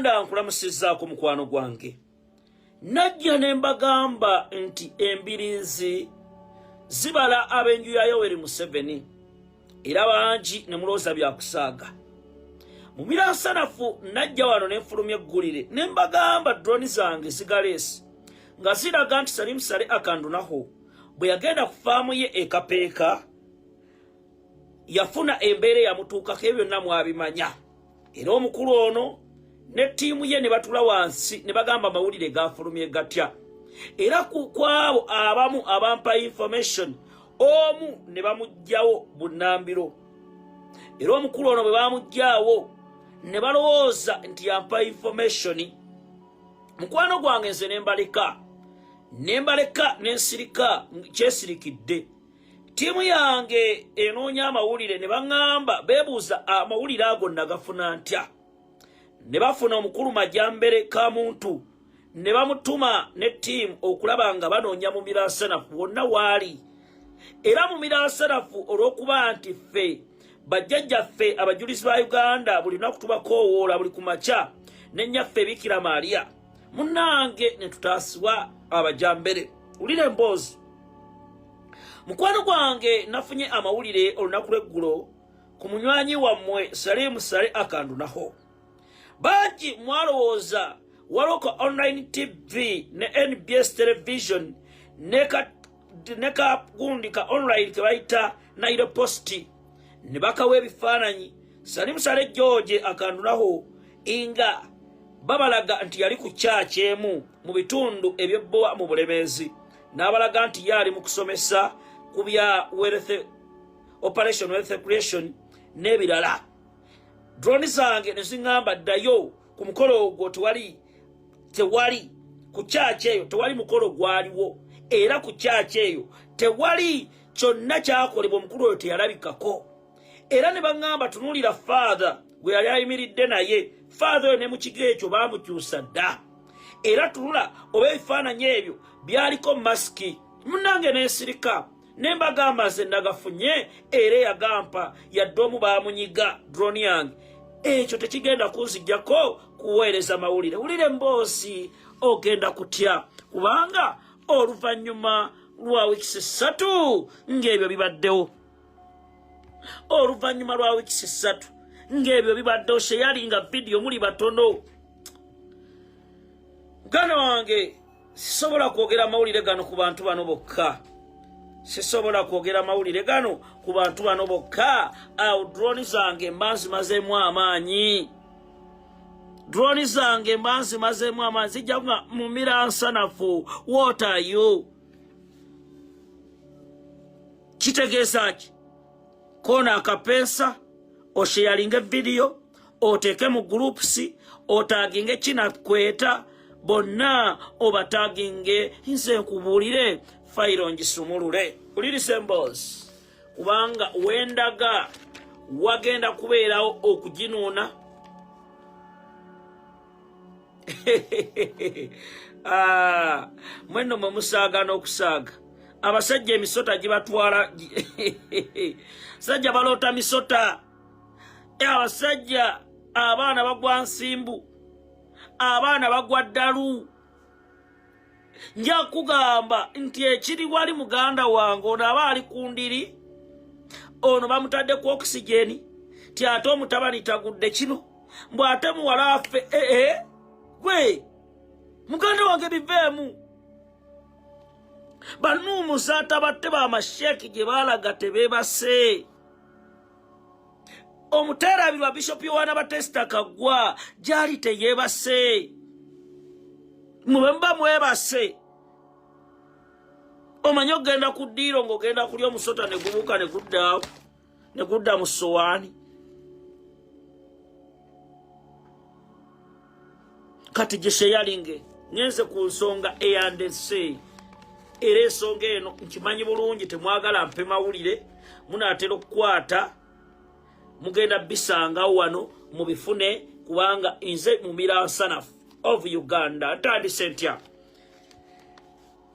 Uganda nkulamusizzaako mukwano gwange. Najja ne mbagamba nti embirizi zibala ab'enju ya Yoweri Museveni era bangi ne mulooza byakusaaga. Mu miransanafu najja wano ne nfulumya eggulire ne mbagamba droni zange zigaleesi nga ziraga nti Salim Saleh akandunaho bwe yagenda ku faamu ye ekapeeka yafuna embeera yamutuukako ebyo byonna mwabimanya. Era omukulu ono ne ttiimu ye ne batula wansi ne bagamba amawulire gafulumye gatya. Era kwabo abamu abampa information omu ne bamuggyawo bunnambiro. Era omukulu ono bwe bamuggyawo ne balowooza nti yampa information. Mukwano gwange nze ne mbaleka n'ensirika kyesirikidde. Ttiimu yange enoonya amawulire ne baŋŋamba beebuuza amawulire ago nagafuna ntya. Ne bafuna omukulu Majambere Kamuntu ne bamutuma ne ttiimu okulaba nga banoonya mu miransanafu wonna waali. Era mu miransanafu olw'okuba nti ffe bajjajjaffe abajulizi ba Uganda buli lunaku tubakoowoola buli ku makya ne nnyaffe Bikira Maria munnange ne tutaasibwa abajambere. Wulira emboozi. Mukwano gwange nafunye amawulire olunaku lw'eggulo ku munywanyi wammwe Salim Saleh akandunaho. Bangi mwalowooza waliwo ka online TV ne NBS television ne kagundi ka online ke bayita Nairo Post ne bakawa ebifaananyi Salim Saleh George akandunaho inga babalaga nti yali ku kyaki emu mu bitundu eby'ebbowa mu Bulemeezi n'abalaga nti yali mu kusomesa ku bya Operation Wealth Creation n'ebirala. Droni zange ne ziŋŋamba ddayo ku mukolo ogwo tewali ku kyaki eyo tewali mukolo gwaliwo era ku kyaki eyo tewali kyonna kyakolebwa omukulu oyo teyalabikako. Era ne baŋŋamba tunuulira father gwe yali ayimiridde naye father oyo ne mu kigo ekyo baamukyusa dda. Era tunula oba ebifaananyi ebyo byaliko masiki. Munnange n'ensirika ne mbagamba nze nagafunye era yagampa yadde omu baamunyiga droni yange. Ekyo tekigenda kunzijjako kuweereza mawulire. Wulire mboozi ogenda kutya kubanga oluvannyuma lwa wiikisi 3 ng'ebyo bibaddewo. Oluvannyuma lwa wiikisi 3 ng'ebyo bibaddewo sheyalinga vidiyo muli batono. Muganda wange sisobola kwogera mawulire gano ku bantu bano bokka. Sisobola kwogera mawulire gano ku bantu bano bokka. Awo droni zange mbanzimazeemu amaanyi. Droni zange mbanzimazeemu amaanyi. Zijja mu miransanafu. What are you? Kitegeeza ki? Kona akapensa osheyalinga video oteeke mu groups otaaginge kinakweta bonna obataginge nze nkubuulire fayiro ngisumulule. Ulirisa emboozi kubanga wendaga wagenda kubeerawo okuginuuna. Mwenno mwe musaagana okusaaga. Abasajja emisota gibatwala sajja baloota misota. Abasajja abaana bagwa nsimbu, abaana bagwa ddalu. Nja kugamba nti ekiri wali muganda wange ono aba ali ku ndiri ono bamutadde ku oxygeni ti ate omutabani tagudde kino mbw ate muwala affe gwe muganda wange biveemu. Banuumuza atabatte b'amasheeki gye baalaga tebeebase. Omuteerabirwa Bishop Yohana Batesta Kaggwa gyali teyeebase. Mube muba mwebase. Omanyi ogenda ku ddiiro ng'ogenda kulya omusota ne gubuuka ne gudda mu ssowaani. Kati gye sheyalinge ngenze ku nsonga eyandese. Era ensonga eno nkimanyi bulungi temwagala mpe mawulire munaatera okukwata mugenda bisanga wano mubifune kubanga nze mu miransanafu of Uganda ntandise ntya.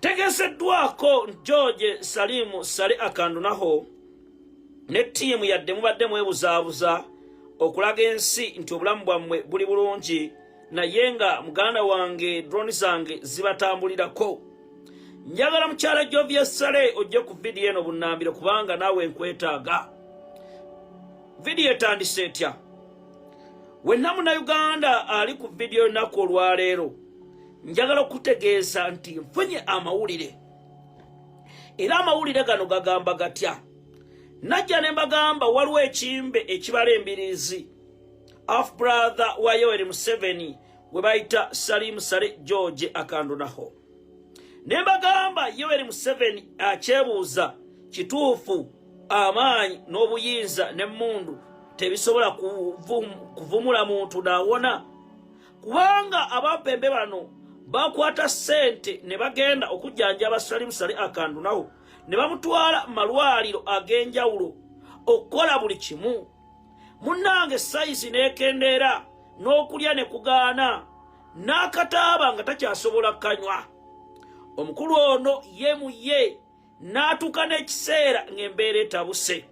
Tegeseddwako George Salim Saleh akandunaho ne ttiimu yadde mubadde mwebuzaabuza okulaga ensi nti obulamu bwammwe buli bulungi naye nga muganda wange drone zange zibatambulirako. Njagala mukyala Ebya Salim ojje ku video eno bunnambiro kubanga naawe nkwetaaga. Video etandise etya? Wenna Munnayuganda ali ku video ennaku olwaleero, njagala okutegeeza nti nfunye amawulire. Era amawulire gano gagamba gatya? Najja ne mbagamba waliwo ekimbe ekibala embiriizi half brother wa Yoweri Museveni gwe bayita Salim Saleh George akandunaho. Ne mbagamba Yoweri Museveni akyebuuza kituufu amaanyi n'obuyinza n'emmundu tebisobola kuvumula muntu naawona, kubanga abapembe bano bakwata ssente ne bagenda okujjanjaba Salim Saleh akandunaho ne bamutwala malwaliro ag'enjawulo okukola buli kimu. Munnange sayizi n'ekendeera n'okulya ne kugaana n'akataaba nga takyasobola kanywa. Omukulu ono ye mu ye n'atuuka n'ekiseera ng'embeera etabuse.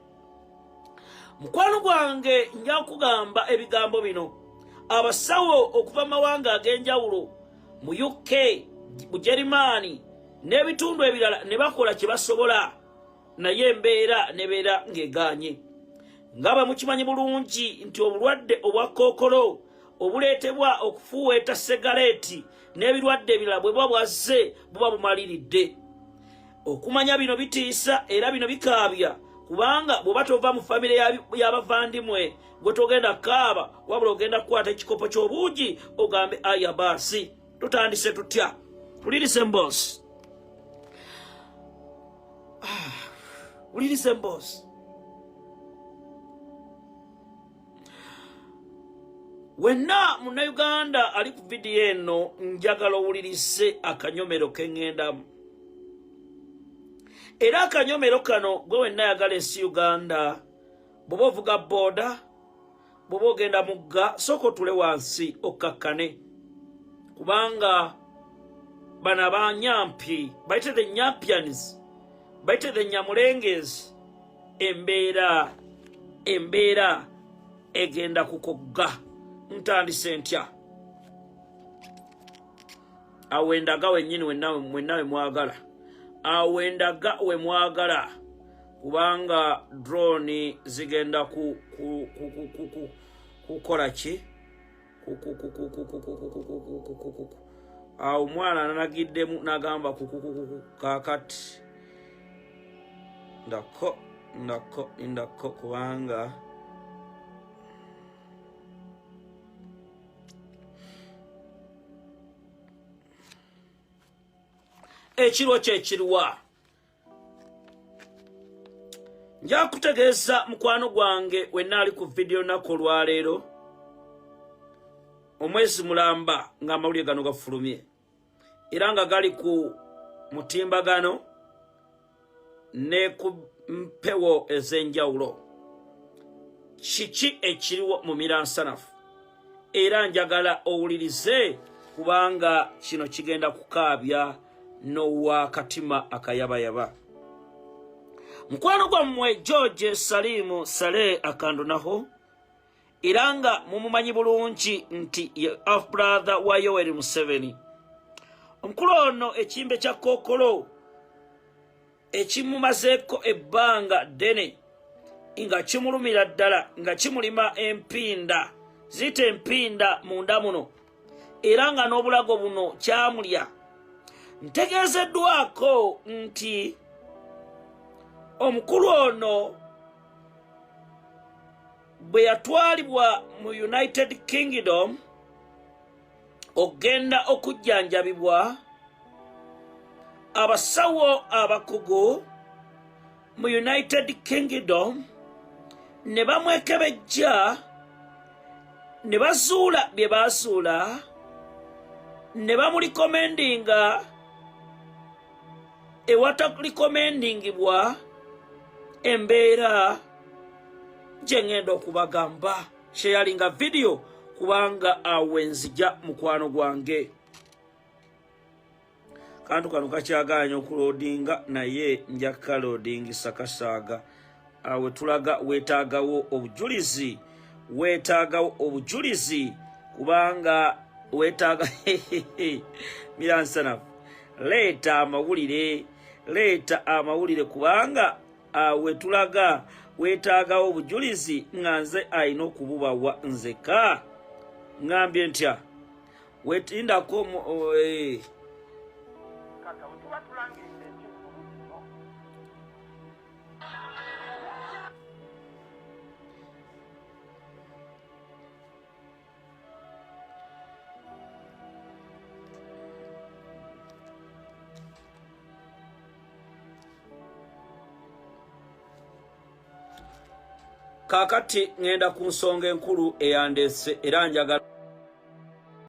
Mukwano gwange nja kugamba ebigambo bino. Abasawo okuva mawanga ag'enjawulo mu UK, mu Jerumani n'ebitundu ebirala ne bakola kye basobola, naye embeera nebeera ng'egaanye. Ngaba mukimanyi bulungi nti obulwadde obwa kookolo obuleetebwa okufuweeta segaleeti n'ebirwadde ebirala bwe buba bwazze buba bumaliridde. Okumanya bino bitiisa era bino bikaabya, kubanga bw'oba tova mu famire y'abavandimwe gwe togenda kaaba wabula ogenda kukwata ekikopo ky'obuugi ogambe aya baasi. Tutandise tutya? Ulirize mbosi. Ulirize mbosi. Wenna Munnayuganda ali ku video eno njagala owulirize akanyomero keŋŋendamu. Era akanyomero kano gwe wenna ayagala ensi Uganda, bw'oba ovuga booda, bw'oba ogenda mugga, sooka otule wansi okkakkane. Kubanga bana banyampi, bayite the Nyampians, bayite the Nyamulengezi, embeera egenda kukogga. Ntandise ntya? Awendaga wennyini wennawe mwagala. Awendaga we mwagala. Kubanga drone zigenda kukola ki? Awo omwana nanagiddemu n'agamba kaakati ndako kubanga ekirwa kyekiriwa. Nja kutegeeza mukwano gwange wenna ali ku video nako olwaleero, omwezi mulamba ng'amawulire gano gafulumye era nga gali ku mutimbagano ne ku mpewo ez'enjawulo. Kiki ekiriwo mu miransanafu? Era njagala owulirize kubanga kino kigenda kukaabya n'owa katima akayabayaba. Mukwano gwammwe George Salim Saleh akandunaho, era nga mumumanyi bulungi nti half brother wa Yoweri Museveni. Omukulu ono ekimbe kya kookolo ekimumazeeko ebbanga ddene nga kimulumira ddala, nga kimulima empinda, ziyita empinda munda muno, era nga n'obulago buno kyamulya. Ntegeezeddwako nti omukulu ono bwe yatwalibwa mu United Kingdom ogenda okujjanjabibwa, abasawo abakugu mu United Kingdom ne bamwekebejja, ne bazuula bye bazuula, ne bamulikomendinga ewatakulikomendingibwa embeera gye ngenda okubagamba. Sharinga video kubanga awenzija mukwano gwange. Kantu kano kakyaganya okuloadinga naye nja kaloadingisa kasaaga. Awe tulaga weetaagawo obujulizi kubanga wetaaga miransanafu leeta amawulire kubanga wetulaga wetaagawo obujulizi nga nze alina okububawa nzeka ngambye ntya wetindako kakati ngenda ku nsonga enkulu eyandese era njagala